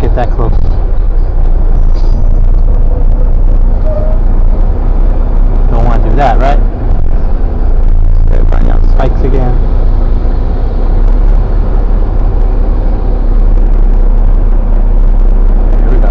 get that close. Don't want to do that, right? Okay, bring out spikes again. Here we go.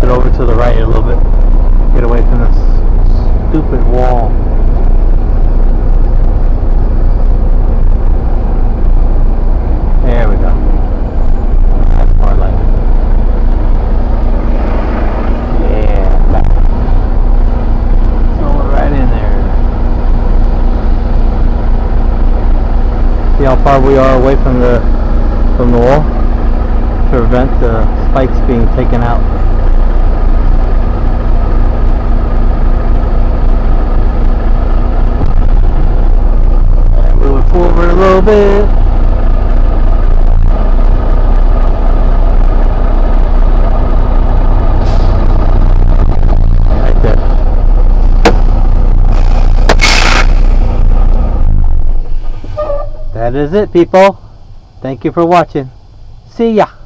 Over to the right a little bit. Get away from this stupid wall. There we go. That's more like it. Yeah, back. Throw it right in there. See how far we are away from the wall to prevent the spikes being taken out. Forward a little bit. Right there. That is it, people. Thank you for watching. See ya.